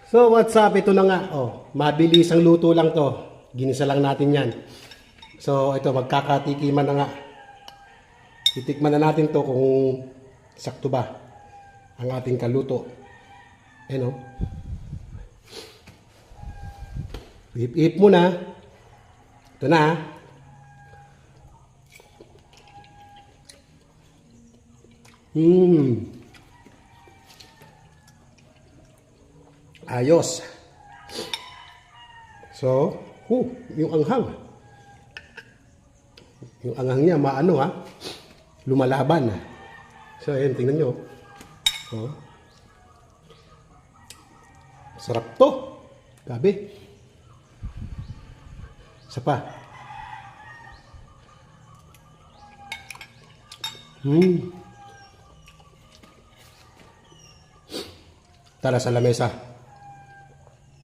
So what's up? Ito na nga. Oh, mabilis ang luto lang to. Ginisa lang natin yan. So ito, magkakatikiman na nga. Titikman na natin to kung sakto ba ang ating kaluto. Ayan o. Ihip-ihip muna. Ito na. Ayos. So, yung anghang. Yung anghang niya, maano ha? Lumalaban. So, ayan, tingnan nyo. Oh. Sarap to. Grabe. Isa pa. Tara sa lamesa.